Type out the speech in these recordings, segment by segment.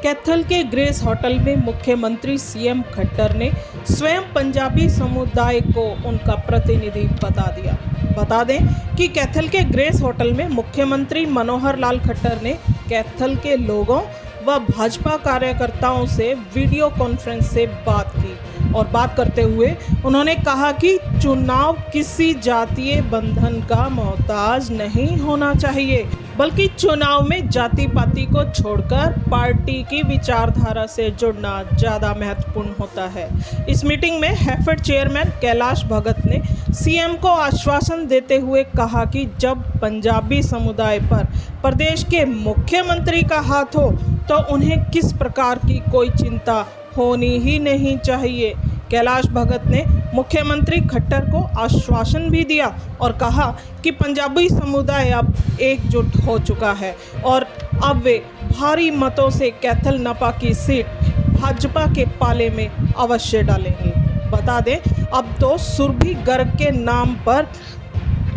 कैथल के grace hotel में मुख्यमंत्री सीएम खट्टर ने स्वयं पंजाबी समुदाय को उनका प्रतिनिधि बता दिया। बता दें कि कैथल के ग्रेस होटल में मुख्यमंत्री मनोहर लाल खट्टर ने कैथल के लोगों व भाजपा कार्यकर्ताओं से वीडियो कॉन्फ्रेंस से बात की और बात करते हुए उन्होंने कहा कि चुनाव किसी जातीय बंधन का मोहताज नहीं होना चाहिए, बल्कि चुनाव में जाति पाति को छोड़कर पार्टी की विचारधारा से जुड़ना ज़्यादा महत्वपूर्ण होता है। इस मीटिंग में हैफेड चेयरमैन कैलाश भगत ने सीएम को आश्वासन देते हुए कहा कि जब पंजाबी समुदाय पर प्रदेश के मुख्यमंत्री का हाथ हो तो उन्हें किस प्रकार की कोई चिंता होनी ही नहीं चाहिए। कैलाश भगत ने मुख्यमंत्री खट्टर को आश्वासन भी दिया और कहा कि पंजाबी समुदाय अब एकजुट हो चुका है और अब वे भारी मतों से कैथल नपा की सीट भाजपा के पाले में अवश्य डालेंगे। बता दें, अब तो सुरभि गर्ग के नाम पर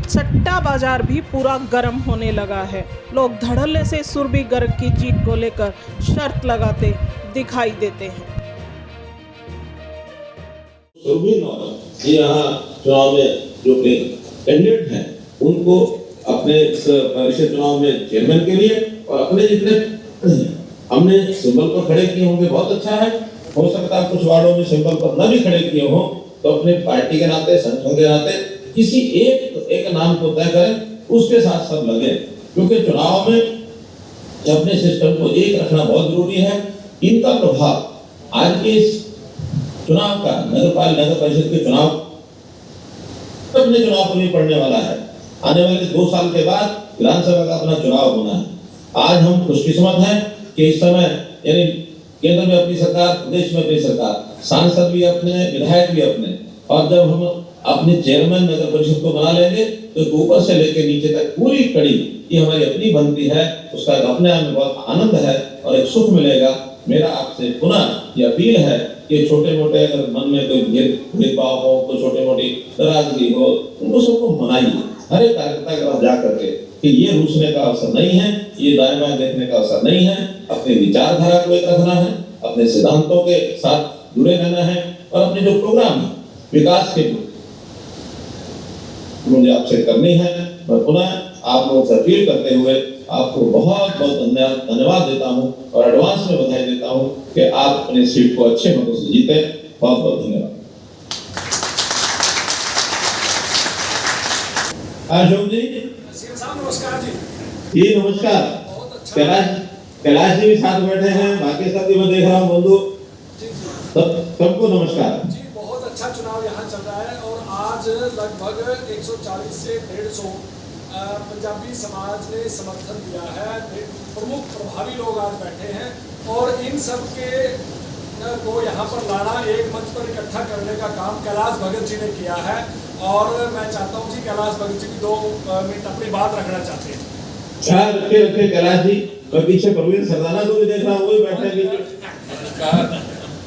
सट्टा बाजार भी पूरा गर्म होने लगा है। लोग धड़ल्ले से सुरभि गर्ग की जीत को लेकर शर्त लगाते दिखाई देते हैं। ये यहाँ चुनाव में जो कैंडिडेट हैं उनको अपने परिषद चुनाव में चेयरमैन के लिए और अपने जितने हमने सिंबल पर खड़े किए होंगे बहुत अच्छा है। हो सकता है कुछ वार्डों में सिंबल पर न भी खड़े किए हो तो अपने पार्टी के नाते, संगठन के नाते किसी एक नाम को तय करें, उसके साथ सब लगे, क्योंकि चुनाव में अपने सिस्टम को एक रखना बहुत जरूरी है। इनका प्रभाव आज के इस चुनाव का नगर परिषद के चुनाव अपने चुनाव को भी पड़ने वाला है। आने वाले 2 साल के बाद विधानसभा का अपना चुनाव होना है। आज हम खुशकिस्मत हैं कि इस समय यानी केंद्र में अपनी सरकार, प्रदेश में अपनी सरकार, सांसद भी अपने, विधायक भी अपने, और जब हम अपने चेयरमैन नगर परिषद को बना लेंगे तो ऊपर से लेकर नीचे तक पूरी कड़ी ये हमारी अपनी बनती है। उसका अपने आप में बहुत आनंद है और एक सुख मिलेगा। मेरा आपसे पुनः ये अपील है कि छोटे मोटे अगर मन में कोई भेदभाव हो, कोई छोटे मोटी नाराजगी हो, उनको सबको मनाइए। हर एक कार्यकर्ता के पास जा करके कि ये रूसने का अवसर नहीं है, ये दाएं बाएं देखने का अवसर नहीं है। अपनी विचारधारा को एक रखना है, अपने सिद्धांतों के साथ जुड़े रहना है और अपने जो प्रोग्राम है विकास के मुझे आपसे करनी है। मैं पुनः आप लोगों से अपील करते हुए आपको बहुत बहुत धन्यवाद देता हूं और एडवांस में बधाई देता हूं कि आप अपनी सीट को अच्छे मतों से जीते। बहुत बहुत धन्यवाद। अशोक जी, नमस्कार जी नमस्कार। कैलाश जी भी साथ बैठे हैं, बाकी सब भी मैं देख रहा हूँ बंधु, सबको नमस्कार जी। बहुत अच्छा चुनाव यहाँ चल रहा है और आज लगभग 140 से 150 पंजाबी समाज ने समर्थन दिया है। प्रमुख प्रभावी लोग आज बैठे हैं और इन सब के को यहाँ पर लाना, एक मंच पर इकट्ठा करने का काम कैलाश भगत जी ने किया है। और मैं चाहता हूँ जी कैलाश भगत जी भी 2 मिनट अपनी बात रखना चाहते हैं। रखे कैलाश जी। मैं पीछे प्रवीण सरदाना को भी देख रहा हूँ, वो भी बैठे हैं।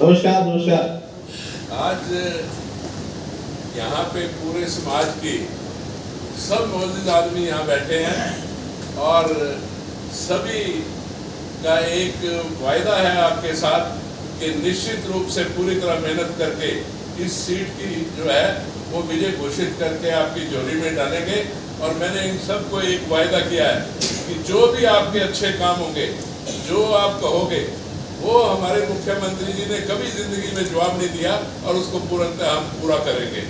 नमस्कार नमस्कार। आज यहाँ पे पूरे समाज की सब मौजूद आदमी यहाँ बैठे हैं और सभी का एक वायदा है आपके साथ कि निश्चित रूप से पूरी तरह मेहनत करके इस सीट की जो है वो विजय घोषित करके आपकी झोली में डालेंगे। और मैंने इन सबको एक वायदा किया है कि जो भी आपके अच्छे काम होंगे, जो आप कहोगे, वो हमारे मुख्यमंत्री जी ने कभी जिंदगी में जवाब नहीं दिया और उसको पूर्णतः हम पूरा करेंगे।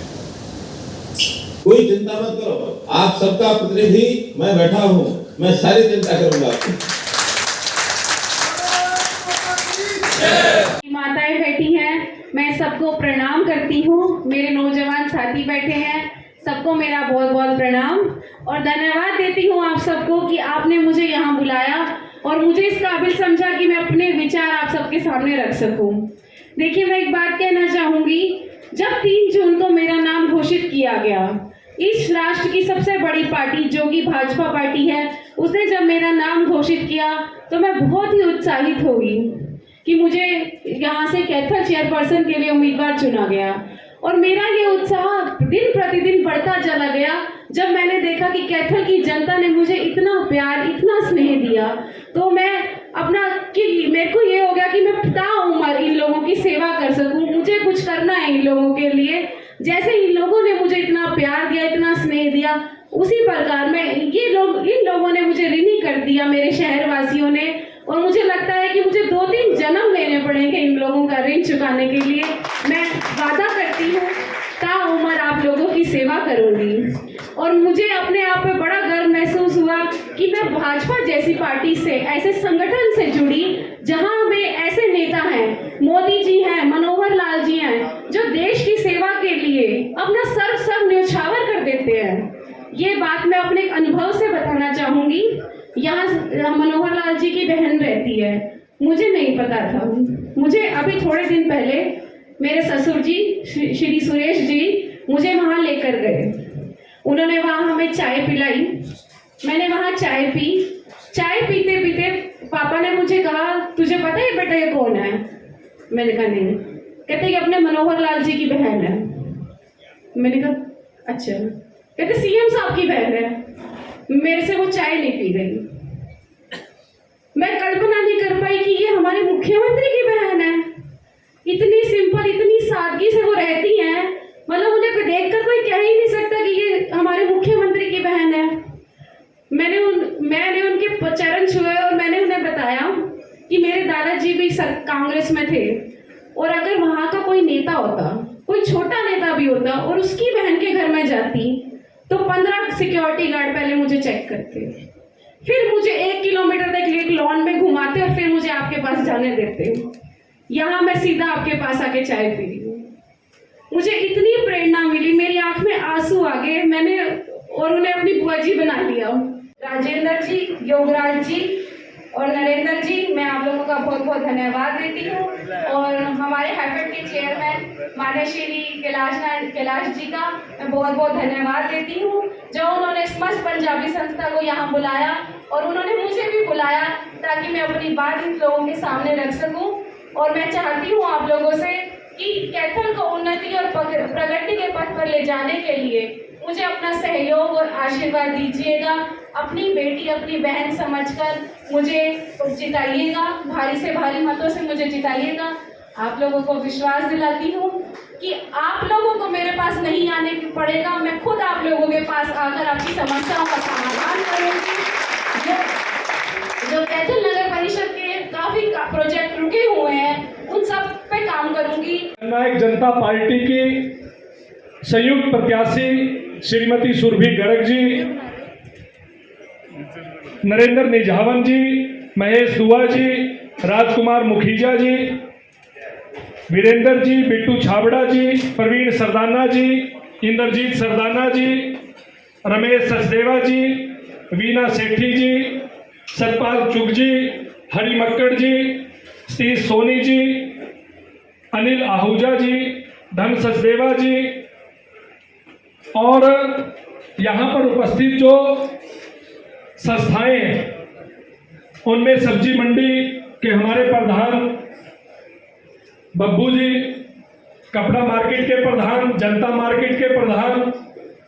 कोई चिंता मत करो, आप सबका प्रतिनिधि मैं बैठा हूँ, मैं सारी चिंता करूंगा। माताएं बैठी हैं, मैं सबको प्रणाम करती हूँ। मेरे नौजवान साथी बैठे हैं, सबको मेरा बहुत बहुत प्रणाम और धन्यवाद देती हूँ आप सबको कि आपने मुझे यहाँ बुलाया और मुझे इस काबिल समझा कि मैं अपने विचार आप सबके सामने रख सकूं। देखिए, मैं एक बात कहना चाहूँगी, जब 3 जून को मेरा नाम घोषित किया गया, इस राष्ट्र की सबसे बड़ी पार्टी जो कि भाजपा पार्टी है, उसने जब मेरा नाम घोषित किया तो मैं बहुत ही उत्साहित हो गई कि मुझे यहाँ से कैथल चेयरपर्सन के लिए उम्मीदवार चुना गया। और मेरा ये उत्साह दिन प्रतिदिन बढ़ता चला गया जब मैंने देखा कि कैथल की जनता ने मुझे इतना प्यार, इतना स्नेह दिया। तो मैं अपना कि मेरे को ये हो गया कि मैं ताउम्र इन लोगों की सेवा कर सकूं, मुझे कुछ करना है इन लोगों के लिए। जैसे इन लोगों ने मुझे इतना प्यार दिया, इतना स्नेह दिया, उसी प्रकार में इन लोगों ने मुझे ऋणी कर दिया, मेरे शहरवासियों ने। और मुझे लगता है कि मुझे 2-3 जन्म लेने पड़ेंगे इन लोगों का ऋण चुकाने के लिए। मैं वादा करती हूँ ताउम्र आप लोगों की सेवा करूंगी। और मुझे अपने आप पे बड़ा गर्व महसूस हुआ कि मैं भाजपा जैसी पार्टी से, ऐसे संगठन से जुड़ी जहां में ऐसे नेता हैं, मोदी जी हैं, मनोहर लाल जी हैं, जो देश की सेवा के लिए अपना सर्व न्यौछावर कर देते हैं। ये बात मैं अपने अनुभव से बताना चाहूंगी। यहाँ मनोहर लाल जी की बहन रहती है, मुझे नहीं पता था। मुझे अभी थोड़े दिन पहले मेरे ससुर जी श्री सुरेश जी मुझे वहाँ लेकर गए। उन्होंने वहाँ हमें चाय पिलाई, मैंने वहाँ चाय पी। चाय पीते पीते पापा ने मुझे कहा, तुझे पता है बेटा ये कौन है? मैंने कहा नहीं। कहते ये अपने मनोहर लाल जी की बहन है। मैंने कहा अच्छा। कहते सीएम साहब की बहन है। मेरे से वो चाय नहीं पी गई। मैं कल्पना नहीं कर पाई कि ये हमारे मुख्यमंत्री की बहन है। इतनी सिंपल, इतनी सादगी से वो रहती हैं, मतलब उन्हें देखकर कोई कह ही नहीं सकता कि ये हमारे मुख्यमंत्री की बहन है। मैंने उनके चरण छुए और मैंने उन्हें बताया कि मेरे दादाजी भी कांग्रेस में थे, और अगर वहाँ का कोई नेता होता, कोई छोटा नेता भी होता और उसकी बहन के घर में जाती तो 15 सिक्योरिटी गार्ड पहले मुझे चेक करते, फिर मुझे 1 किलोमीटर तक एक लॉन में घुमाते और फिर मुझे आपके पास जाने देते। यहाँ मैं सीधा आपके पास आके चाय पी रही हूँ। मुझे इतनी प्रेरणा मिली, मेरी आंख में आंसू आ गए। मैंने और उन्हें अपनी बुआ जी बना लिया। राजेंद्र जी, योगराज जी और नरेंद्र जी, मैं आप लोगों का बहुत बहुत धन्यवाद देती हूँ। और हमारे हैफेड के चेयरमैन माननीय श्री कैलाश जी का मैं बहुत बहुत धन्यवाद देती हूँ, जो उन्होंने समस्त पंजाबी संस्था को यहाँ बुलाया और उन्होंने मुझे भी बुलाया ताकि मैं अपनी बात इन लोगों के सामने रख सकूँ। और मैं चाहती हूँ आप लोगों से कि कैथल को उन्नति और प्रगति के पथ पर ले जाने के लिए मुझे अपना सहयोग और आशीर्वाद दीजिएगा। अपनी बेटी, अपनी बहन समझकर मुझे जिताइएगा, भारी से भारी मतों से मुझे जिताइएगा। आप लोगों को विश्वास दिलाती हूँ कि आप लोगों को मेरे पास नहीं आने पड़ेगा, मैं खुद आप लोगों के पास आकर आपकी समस्याओं का समाधान करूँगी। जो कैथल नगर परिषद के काफी प्रोजेक्ट रुके हुए हैं, उन सब पे काम करूंगी। जननायक जनता पार्टी की संयुक्त प्रत्याशी श्रीमती सुरभि गर्ग जी, नरेंद्र निझावन जी, महेश दुआ जी, राजकुमार मुखीजा जी, वीरेंद्र जी, बिट्टू छाबड़ा जी, प्रवीण सरदाना जी, इंद्रजीत सरदाना जी, रमेश सचदेवा जी, वीना सेठी जी, सतपाल चुग जी, हरि मक्कड़ जी, सतीश सोनी जी, अनिल आहूजा जी, धन सचदेवा जी, और यहाँ पर उपस्थित जो संस्थाएं हैं उनमें सब्जी मंडी के हमारे प्रधान बब्बू जी, कपड़ा मार्केट के प्रधान, जनता मार्केट के प्रधान,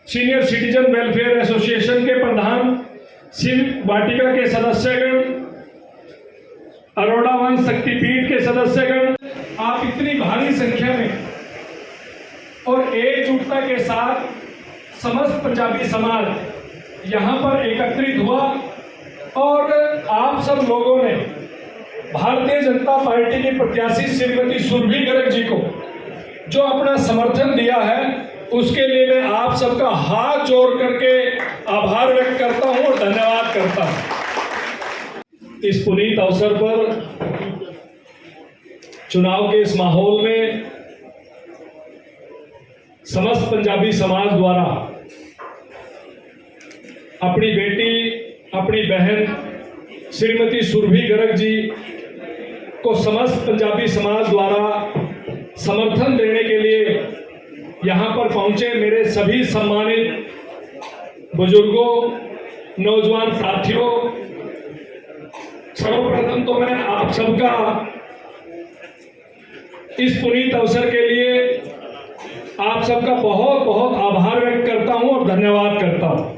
सीनियर सिटीजन वेलफेयर एसोसिएशन के प्रधान, शिव वाटिका के सदस्यगण, अरोड़ा वंश शक्तिपीठ के सदस्यगण, आप इतनी भारी संख्या में और एकजुटता के साथ समस्त पंजाबी समाज यहाँ पर एकत्रित हुआ और आप सब लोगों ने भारतीय जनता पार्टी की प्रत्याशी श्रीमती सुरभि गर्ग जी को जो अपना समर्थन दिया है, उसके लिए मैं आप सबका हाथ जोड़ करके आभार व्यक्त करता हूं और धन्यवाद करता हूं। इस पुनीत अवसर पर चुनाव के इस माहौल में समस्त पंजाबी समाज द्वारा अपनी बेटी, अपनी बहन श्रीमती सुरभि गर्ग जी को समस्त पंजाबी समाज द्वारा समर्थन देने के लिए यहाँ पर पहुंचे मेरे सभी सम्मानित बुजुर्गों, नौजवान साथियों, सर्वप्रथम तो मैं आप सबका इस पुनीत अवसर के लिए आप सबका बहुत बहुत आभार व्यक्त करता हूं और धन्यवाद करता हूं।